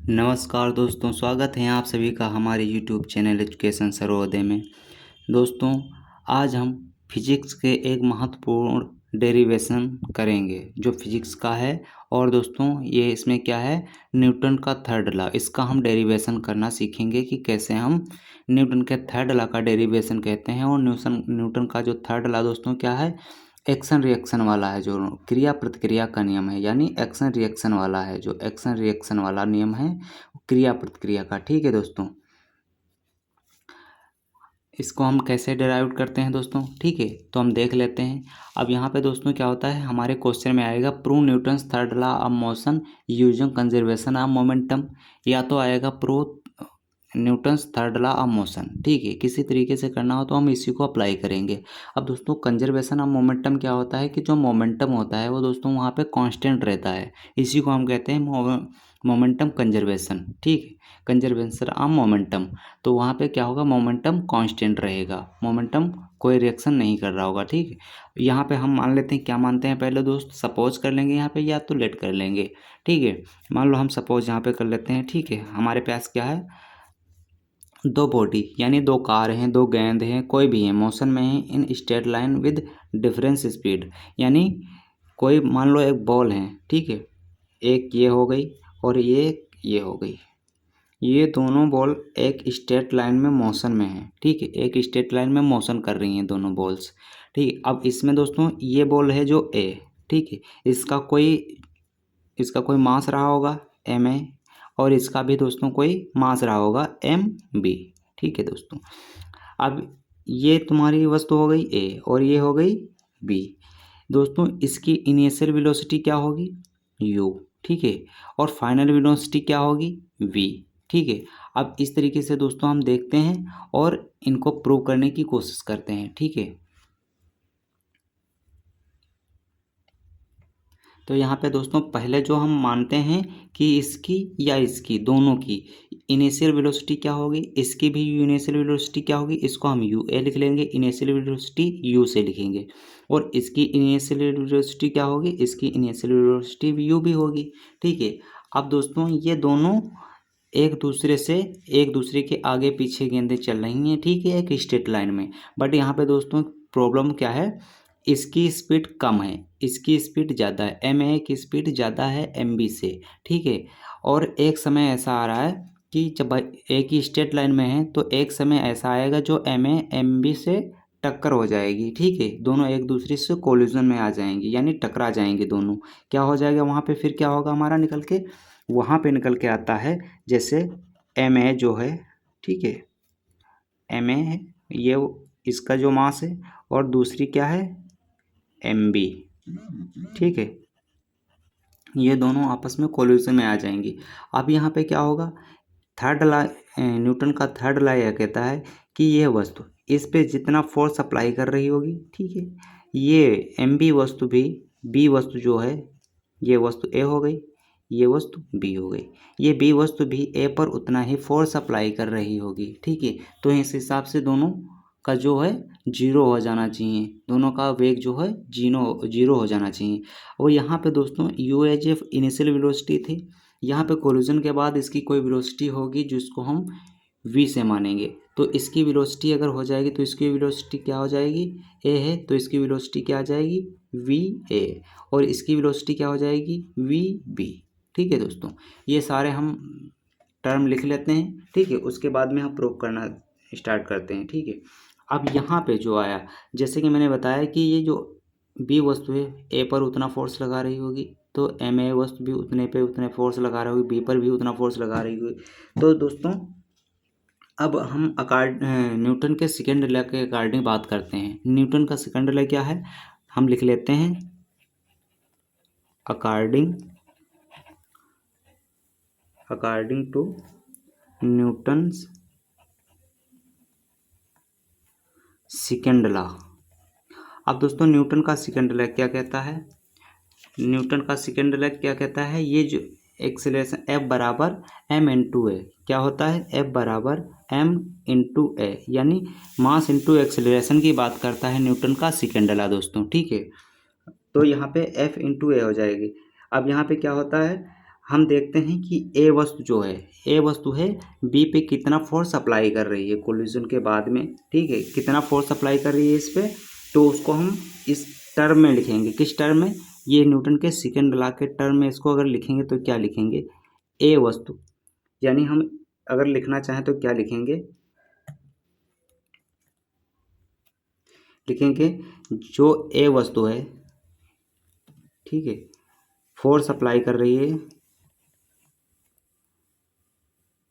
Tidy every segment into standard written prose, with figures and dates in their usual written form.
नमस्कार दोस्तों, स्वागत है आप सभी का हमारे यूट्यूब चैनल एजुकेशन सर्वोदय में। दोस्तों, आज हम फिजिक्स के एक महत्वपूर्ण डेरिवेशन करेंगे जो फिजिक्स का है। और दोस्तों, ये इसमें क्या है, न्यूटन का थर्ड लॉ, इसका हम डेरिवेशन करना सीखेंगे कि कैसे हम न्यूटन के थर्ड लॉ का डेरिवेशन कहते हैं। और न्यूटन का जो थर्ड लॉ दोस्तों क्या है, एक्शन रिएक्शन वाला है, जो क्रिया प्रतिक्रिया का नियम है, यानी एक्शन रिएक्शन वाला है, जो एक्शन रिएक्शन वाला नियम है क्रिया प्रतिक्रिया का। ठीक है दोस्तों, इसको हम कैसे डिराइव करते हैं दोस्तों, ठीक है, तो हम देख लेते हैं। अब यहाँ पे दोस्तों क्या होता है, हमारे क्वेश्चन में आएगा prove Newton's third law of motion using conservation of momentum, या तो आएगा prove Newton's third law of motion. ठीक है, किसी तरीके से करना हो तो हम इसी को अप्लाई करेंगे। अब दोस्तों, कंजर्वेशन ऑफ मोमेंटम क्या होता है कि जो मोमेंटम होता है वो दोस्तों वहाँ पे कांस्टेंट रहता है, इसी को हम कहते हैं मोमेंटम कंजर्वेशन। ठीक है, कंजर्वेशन ऑफ मोमेंटम, तो वहाँ पे क्या होगा, मोमेंटम कांस्टेंट रहेगा, मोमेंटम कोई रिएक्शन नहीं कर रहा होगा। ठीक है, यहाँ पे हम मान लेते हैं, क्या मानते हैं पहले दोस्त, सपोज कर लेंगे यहाँ पे, या तो लेट कर लेंगे। ठीक है, मान लो हम सपोज यहाँ पे कर लेते हैं। ठीक है, हमारे पास क्या है, दो बॉडी यानी दो कार हैं, दो गेंद हैं, कोई भी है, मोशन में है in straight line with difference speed, यानी कोई मान लो एक बॉल है। ठीक है, एक ये हो गई और ये हो गई, ये दोनों बॉल एक स्ट्रेट लाइन में मोशन में है। ठीक है, एक स्ट्रेट लाइन में मोशन कर रही हैं दोनों बॉल्स। ठीक है, अब इसमें दोस्तों ये बॉल है जो ए, ठीक है, इसका कोई मास रहा होगा एम ए, और इसका भी दोस्तों कोई मास रहा होगा एम बी। ठीक है दोस्तों, अब ये तुम्हारी वस्तु हो गई ए और ये हो गई बी। दोस्तों, इसकी इनिशियल वेलोसिटी क्या होगी, यू। ठीक है, और फाइनल वेलोसिटी क्या होगी, वी। ठीक है, अब इस तरीके से दोस्तों हम देखते हैं और इनको प्रूव करने की कोशिश करते हैं। ठीक है, तो यहाँ पे दोस्तों पहले जो हम मानते हैं कि इसकी या इसकी दोनों की इनिशियल वेलोसिटी क्या होगी, इसकी भी इनिशियल वेलोसिटी क्या होगी, इसको हम यू ए लिख लेंगे, इनिशियल वेलोसिटी यू से लिखेंगे। और इसकी इनिशियल वेलोसिटी क्या होगी, इसकी इनिशियल वेलोसिटी यू भी होगी। ठीक है, अब दोस्तों ये दोनों एक दूसरे के आगे पीछे गेंदें चल रही हैं। ठीक है, एक स्ट्रेट लाइन में, बट यहाँ पे दोस्तों प्रॉब्लम क्या है, इसकी स्पीड कम है, इसकी स्पीड ज़्यादा है, एम ए की स्पीड ज़्यादा है एम बी से। ठीक है, और एक समय ऐसा आ रहा है कि जब एक ही स्ट्रेट लाइन में है तो एक समय ऐसा आएगा जो एम ए एम बी से टक्कर हो जाएगी। ठीक है, दोनों एक दूसरे से कोलिजन में आ जाएंगी, यानी टकरा जाएंगे दोनों। क्या हो जाएगा वहाँ पे, फिर क्या होगा हमारा निकल के, वहाँ पे निकल के आता है जैसे एम ए जो है, ठीक है, एम ए है ये, इसका जो मास है, और दूसरी क्या है, एम बी। ठीक है, ये दोनों आपस में कोलिजन में आ जाएंगी। अब यहाँ पे क्या होगा, थर्ड लॉ, न्यूटन का थर्ड लॉ यह कहता है कि यह वस्तु इस पे जितना फोर्स अप्लाई कर रही होगी, ठीक है, ये एम बी वस्तु भी, बी वस्तु जो है, ये वस्तु ए हो गई, ये वस्तु बी हो गई, ये बी वस्तु भी ए पर उतना ही फोर्स अप्लाई कर रही होगी। ठीक है, तो इस हिसाब से दोनों का जो है जीरो हो जाना चाहिए, दोनों का वेग जो है जीरो हो जाना चाहिए। और यहाँ पे दोस्तों u as if initial velocity थी, यहाँ पे कोलिजन के बाद इसकी कोई वेलोसिटी होगी जिसको हम v से मानेंगे, तो इसकी वेलोसिटी अगर हो जाएगी तो इसकी वेलोसिटी क्या हो जाएगी, a है, तो इसकी वेलोसिटी क्या आ जाएगी, v a, और इसकी वेलोसिटी क्या हो जाएगी, v b। ठीक है दोस्तों, ये सारे हम टर्म लिख लेते हैं। ठीक है, उसके बाद में हम प्रूव करना स्टार्ट करते हैं। ठीक है, अब यहाँ पे जो आया, जैसे कि मैंने बताया कि ये जो बी वस्तु है ए पर उतना फोर्स लगा रही होगी, तो एम ए वस्तु भी उतने फोर्स लगा रही होगी, बी पर भी उतना फोर्स लगा रही होगी। तो दोस्तों अब हम न्यूटन के सेकंड लॉ के अकॉर्डिंग बात करते हैं। न्यूटन का सेकंड लॉ क्या है, हम लिख लेते हैं, according to Newton's second law. अब दोस्तों न्यूटन का सेकंड लॉ क्या कहता है, न्यूटन का सेकंड लॉ क्या कहता है, ये जो एक्सेलरेशन F बराबर m इंटू ए, क्या होता है, F बराबर m इंटू ए, यानी मास इंटू एक्सेलरेशन की बात करता है न्यूटन का सेकंड लॉ दोस्तों। ठीक है, तो यहाँ पे F इंटू ए हो जाएगी। अब यहाँ पे क्या होता है, हम देखते हैं कि ए वस्तु है बी पे कितना फोर्स अप्लाई कर रही है कोलिजन के बाद में, ठीक है, कितना फोर्स अप्लाई कर रही है इस पे, तो उसको हम इस टर्म में लिखेंगे। किस टर्म में? ये न्यूटन के सेकंड लॉ के टर्म में इसको अगर लिखेंगे तो क्या लिखेंगे? ए वस्तु, यानी हम अगर लिखना चाहें तो क्या लिखेंगे? लिखेंगे जो ए वस्तु है, ठीक है, फोर्स अप्लाई कर रही है,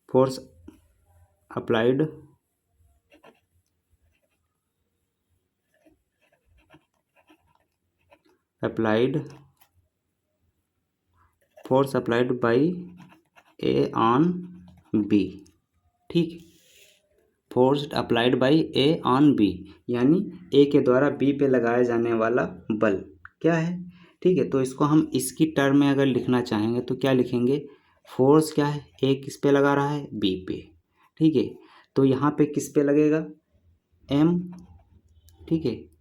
force applied force applied by A on B, ठीक, force applied by A on B, यानी ए के द्वारा बी पे लगाया जाने वाला बल क्या है, ठीक है। तो इसको हम इसकी टर्म में अगर लिखना चाहेंगे तो क्या लिखेंगे? फोर्स क्या है? ए किस पे लगा रहा है? बी पे, ठीक है। तो यहाँ पे किस पे लगेगा? एम, ठीक है,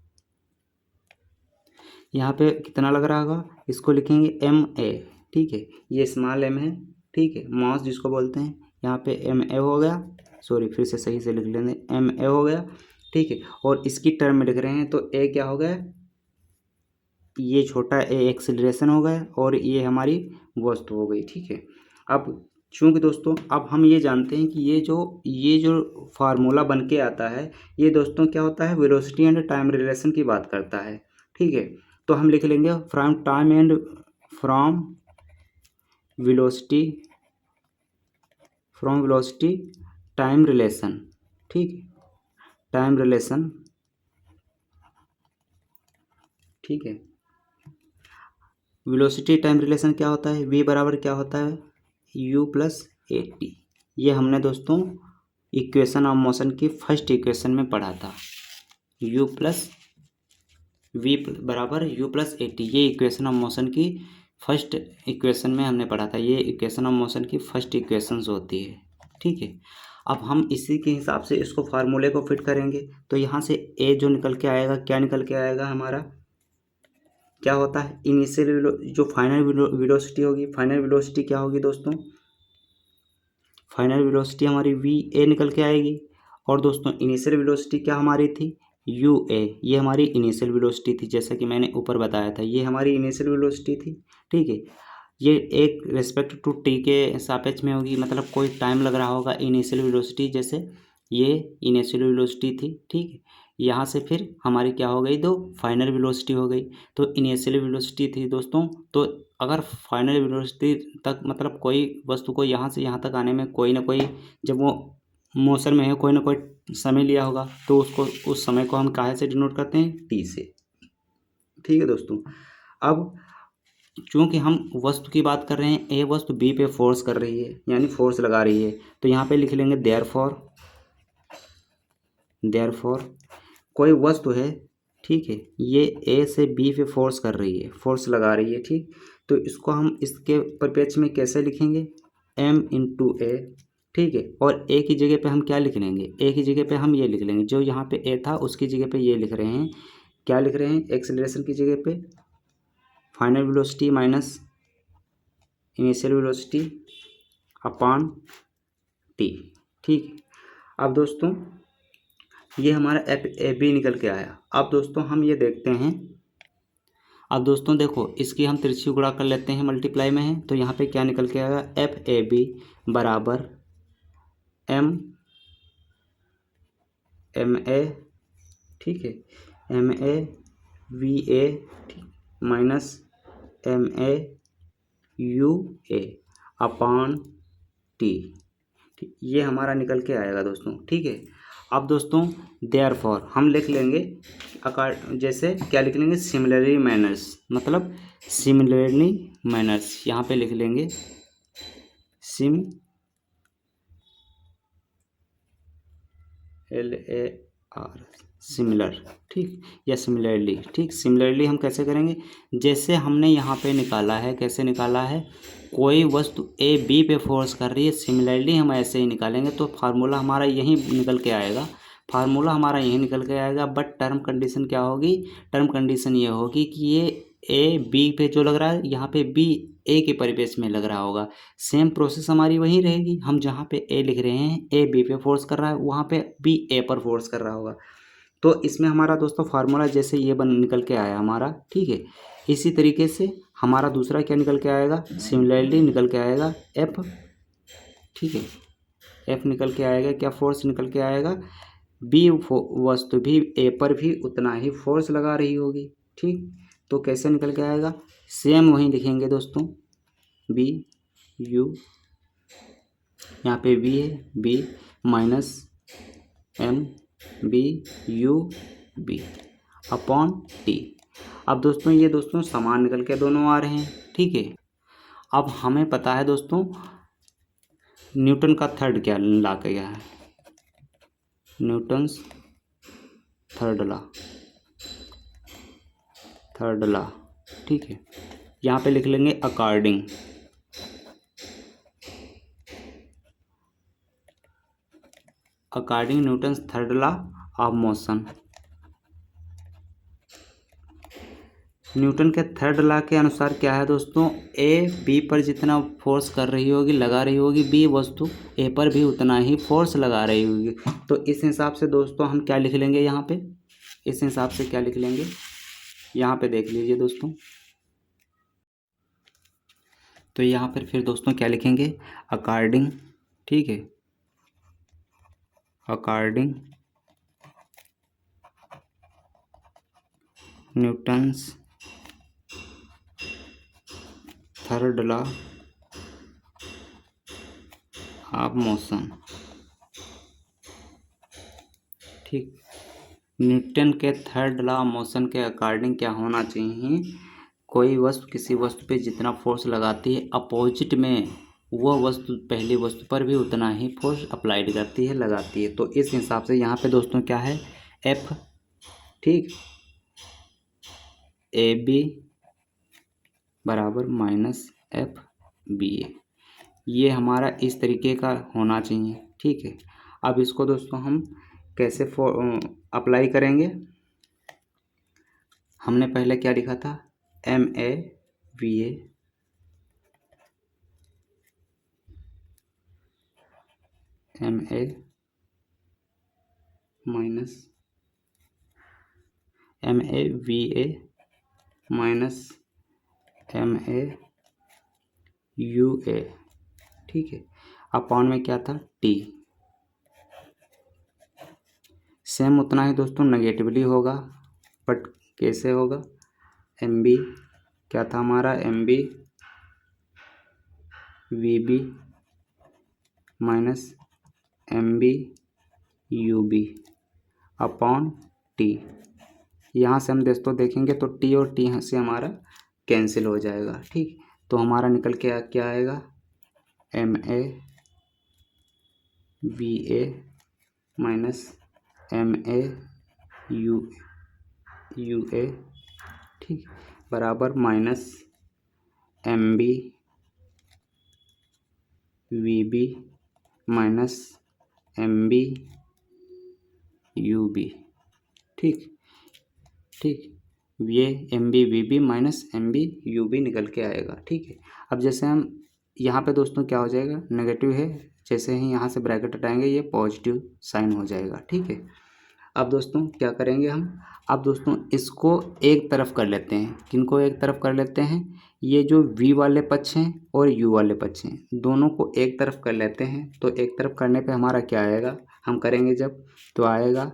यहाँ पे कितना लग रहा होगा? इसको लिखेंगे एम ए, ठीक है, ये स्मॉल एम है, ठीक है, मास जिसको बोलते हैं, यहाँ पे एम ए हो गया, सॉरी फिर से सही से लिख लेंगे, एम ए हो गया, ठीक है। और इसकी टर्म में लिख रहे हैं तो ए क्या हो गया? ये छोटा ए एक्सेलरेशन हो गया और ये हमारी वस्तु हो गई, ठीक है। अब चूंकि दोस्तों अब हम ये जानते हैं कि ये जो फार्मूला बन के आता है ये दोस्तों क्या होता है? वेलोसिटी एंड टाइम रिलेशन की बात करता है, ठीक है। तो हम लिख लेंगे फ्रॉम वेलोसिटी टाइम रिलेशन, ठीक, टाइम रिलेशन, ठीक है। वेलोसिटी टाइम रिलेशन क्या होता है? v बराबर क्या होता है? u plus A T. ये हमने दोस्तों इक्वेशन ऑफ मोशन की फर्स्ट इक्वेशन में पढ़ा था, u प्लस वी बराबर u प्लस ए टी। ये इक्वेशन ऑफ मोशन की फर्स्ट इक्वेशन में हमने पढ़ा था, ये इक्वेशन ऑफ मोशन की फर्स्ट इक्वेशंस होती है, ठीक है। अब हम इसी के हिसाब से इसको फार्मूले को फिट करेंगे तो यहाँ से a जो निकल के आएगा, क्या निकल के आएगा हमारा? क्या होता है? इनिशियल जो फाइनल वेलोसिटी होगी, फाइनल वेलोसिटी क्या होगी दोस्तों? फाइनल वेलोसिटी हमारी वी ए निकल के आएगी। और दोस्तों इनिशियल वेलोसिटी क्या हमारी थी? यू ए, ये हमारी इनिशियल वेलोसिटी थी, जैसा कि मैंने ऊपर बताया था, ये हमारी इनिशियल वेलोसिटी थी, ठीक है। ये एक रिस्पेक्ट टू टी के सापेक्ष में होगी, मतलब कोई टाइम लग रहा होगा इनिशियल वेलोसिटी, जैसे ये इनिशियल वेलोसिटी थी, ठीक है। यहाँ से फिर हमारी क्या हो गई? दो फाइनल वेलोसिटी हो गई। तो इनिशियल वेलोसिटी थी दोस्तों, तो अगर फाइनल वेलोसिटी तक मतलब कोई वस्तु को यहाँ से यहाँ तक आने में कोई ना कोई, जब वो मोशन में है, कोई ना कोई समय लिया होगा, तो उसको उस समय को हम काहे से डिनोट करते हैं? टी से, ठीक है दोस्तों। अब चूंकि हम वस्तु की बात कर रहे हैं, ए वस्तु बी पे फोर्स कर रही है, यानी फोर्स लगा रही है, तो यहाँ पे लिख लेंगे देयरफॉर कोई वस्तु है, ठीक है, ये ए से बी पे फोर्स कर रही है, फोर्स लगा रही है, ठीक। तो इसको हम इसके परिप्रेक्ष्य में कैसे लिखेंगे? एम इंटू ए, ठीक है। और ए की जगह पे हम क्या लिख लेंगे? ए की जगह पे हम ये लिख लेंगे, जो यहाँ पे ए था उसकी जगह पे ये लिख रहे हैं, क्या लिख रहे हैं? एक्सेलरेशन की जगह पे final velocity minus initial velocity upon T, ठीक। अब दोस्तों ये हमारा एफ ए बी निकल के आया। अब दोस्तों हम ये देखते हैं, अब दोस्तों देखो इसकी हम तिरछी गुणा कर लेते हैं, मल्टीप्लाई में है, तो यहाँ पे क्या निकल के आएगा? एफ ए बी बराबर एम ए, ठीक है, M A V A minus M A U A upon T, ये हमारा निकल के आएगा दोस्तों, ठीक है। अब दोस्तों देयरफॉर हम लिख लेंगे जैसे क्या लिख लेंगे? सिमिलरली मैनर्स, मतलब सिमिलरली मैनर्स यहाँ पे लिख लेंगे सिमिलर, ठीक, या सिमिलरली, ठीक। सिमिलरली हम कैसे करेंगे? जैसे हमने यहाँ पे निकाला है, कैसे निकाला है? कोई वस्तु ए बी पे फोर्स कर रही है, सिमिलरली हम ऐसे ही निकालेंगे, तो फार्मूला हमारा यही निकल के आएगा, फार्मूला हमारा यही निकल के आएगा। बट टर्म कंडीशन क्या होगी? टर्म कंडीशन ये होगी कि ये ए बी पे जो लग रहा है यहाँ पे बी ए के परिवेश में लग रहा होगा। सेम प्रोसेस हमारी वहीं रहेगी। हम जहाँ पे ए लिख रहे हैं ए बी पे फोर्स कर रहा है, वहाँ पे बी ए पर फोर्स कर रहा होगा। तो इसमें हमारा दोस्तों फार्मूला जैसे ये बन निकल के आया हमारा, ठीक है। इसी तरीके से हमारा दूसरा क्या निकल के आएगा, सिमिलरली निकल के आएगा एफ, ठीक है। एफ निकल के आएगा, क्या फोर्स निकल के आएगा, बी वस्तु भी ए पर भी उतना ही फोर्स लगा रही होगी, ठीक। तो कैसे निकल के आएगा, सेम वहीं लिखेंगे दोस्तों, बी यू, यहाँ पे बी है, B minus M B U B upon T. अब दोस्तों ये दोस्तों समान निकल के दोनों आ रहे हैं, ठीक है। अब हमें पता है दोस्तों न्यूटन का थर्ड क्या लॉ क्या है, न्यूटन्स थर्ड लॉ, ठीक है। यहाँ पे लिख लेंगे according, according Newton's third law of motion. Newton के थर्ड लॉ के अनुसार क्या है दोस्तों, ए बी पर जितना फोर्स कर रही होगी, लगा रही होगी, बी वस्तु ए पर भी उतना ही फोर्स लगा रही होगी। तो इस हिसाब से दोस्तों हम क्या लिख लेंगे यहाँ पे, इस हिसाब से क्या लिख लेंगे, यहाँ पे देख लीजिए दोस्तों। तो यहाँ पर फिर दोस्तों क्या लिखेंगे, अकॉर्डिंग, ठीक है, according Newton's third law of motion, ठीक। न्यूटन के थर्ड लॉ ऑफ मोशन के अकॉर्डिंग क्या होना चाहिए, कोई वस्तु किसी वस्तु पे जितना फोर्स लगाती है, अपोजिट में वह वस्तु पहली वस्तु पर भी उतना ही फोर्स अप्लाइड करती है, लगाती है। तो इस हिसाब से यहाँ पे दोस्तों क्या है, एफ, ठीक, ए बी बराबर माइनस एफ बी ए, ये हमारा इस तरीके का होना चाहिए, ठीक है। अब इसको दोस्तों हम कैसे अप्लाई करेंगे, हमने पहले क्या लिखा था, M A V A M A minus M A V A minus M A U A, ठीक है, अपॉन में क्या था, टी। सेम उतना ही दोस्तों नेगेटिवली होगा, बट कैसे होगा, एम बी क्या था हमारा, M B V B minus M B U B upon T. यहाँ से हम दोस्तों देखेंगे तो टी और टी से हमारा कैंसिल हो जाएगा, ठीक। तो हमारा निकल के क्या आएगा, M A V A minus M A U A, ठीक, बराबर minus M B V B minus M B U B, ठीक, ठीक, ये M B V B minus M B U B निकल के आएगा, ठीक है। अब जैसे हम यहाँ पे दोस्तों क्या हो जाएगा, नेगेटिव है, जैसे ही यहाँ से ब्रैकेट हटाएंगे ये पॉजिटिव साइन हो जाएगा, ठीक है। अब दोस्तों क्या करेंगे हम, अब दोस्तों इसको एक तरफ कर लेते हैं, किनको एक तरफ कर लेते हैं, ये जो v वाले पक्ष हैं और u वाले पक्ष हैं, दोनों को एक तरफ कर लेते हैं। तो एक तरफ करने पे हमारा क्या आएगा, हम करेंगे जब, तो आएगा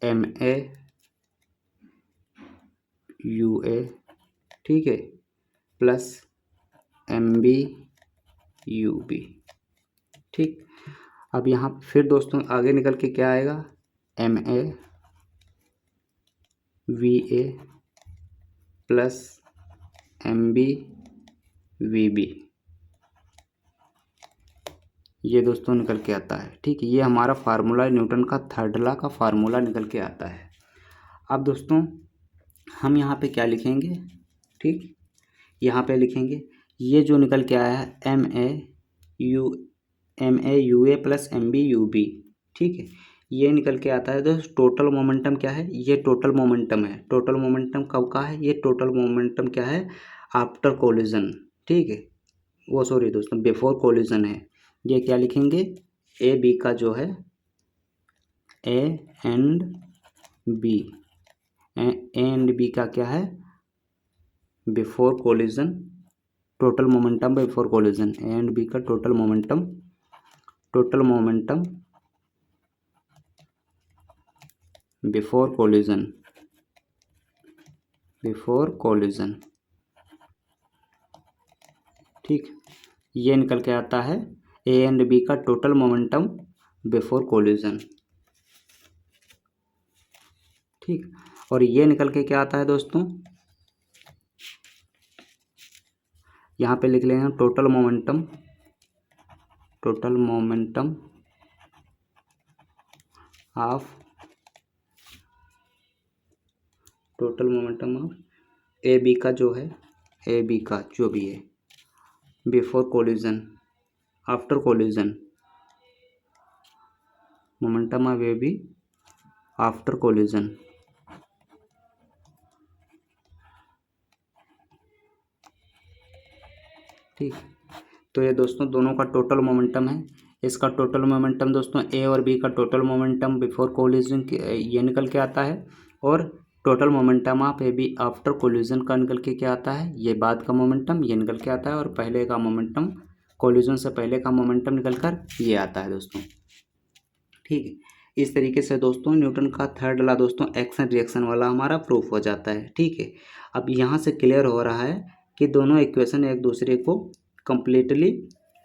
एम ए यू ए, ठीक है, plus M B U B, ठीक। अब यहाँ फिर दोस्तों आगे निकल के क्या आएगा, M A V A plus M B V B, ये दोस्तों निकल के आता है, ठीक है। ये हमारा फार्मूला न्यूटन का थर्ड लॉ का फार्मूला निकल के आता है। अब दोस्तों हम यहाँ पे क्या लिखेंगे, ठीक, यहाँ पे लिखेंगे ये जो निकल के आया है M A U A plus M B U B, ठीक है, ये निकल के आता है दोस्त टोटल मोमेंटम क्या है, ये टोटल मोमेंटम है। टोटल मोमेंटम कब का है, ये टोटल मोमेंटम क्या है, आफ्टर कोलिजन, ठीक है, वो सॉरी दोस्तों बिफोर कोलिजन है। ये क्या लिखेंगे, ए बी का जो है, A and B, A and B का क्या है, before collision, total momentum before collision, A and B का टोटल मोमेंटम बिफोर कोलिजन, ठीक। ये निकल के आता है ए एंड बी का टोटल मोमेंटम बिफोर कोलिजन, ठीक। और ये निकल के क्या आता है दोस्तों, यहाँ पे लिख लेंगे total momentum of A B का जो है, ए बी का जो भी है before collision, after collision, momentum of A B after collision, ठीक। तो ये दोस्तों दोनों का टोटल मोमेंटम है। इसका टोटल मोमेंटम दोस्तों ए और बी का टोटल मोमेंटम बिफोर कोलिजन ये निकल के आता है, और total momentum of A B after collision का निकल के क्या आता है, ये बाद का मोमेंटम ये निकल के आता है, और पहले का मोमेंटम कोलिजन से पहले का मोमेंटम निकल कर ये आता है दोस्तों, ठीक है। इस तरीके से दोस्तों न्यूटन का थर्ड लॉ दोस्तों एक्शन रिएक्शन वाला हमारा प्रूफ हो जाता है, ठीक है। अब यहाँ से क्लियर हो रहा है कि दोनों इक्वेशन एक दूसरे को कंप्लीटली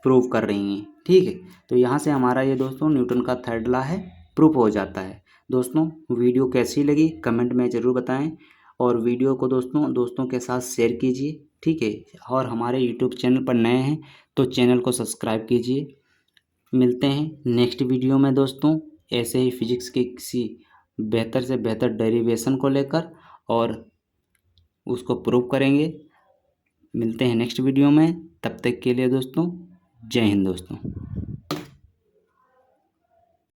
प्रूव कर रही हैं, ठीक है। तो यहाँ से हमारा ये दोस्तों न्यूटन का थर्ड लॉ है प्रूफ हो जाता है। दोस्तों वीडियो कैसी लगी कमेंट में ज़रूर बताएं, और वीडियो को दोस्तों के साथ शेयर कीजिए, ठीक है। और हमारे यूट्यूब चैनल पर नए हैं तो चैनल को सब्सक्राइब कीजिए। मिलते हैं नेक्स्ट वीडियो में दोस्तों, ऐसे ही फिजिक्स के किसी बेहतर से बेहतर डेरिवेशन को लेकर, और उसको प्रूव करेंगे। मिलते हैं नेक्स्ट वीडियो में, तब तक के लिए दोस्तों जय हिंद दोस्तों।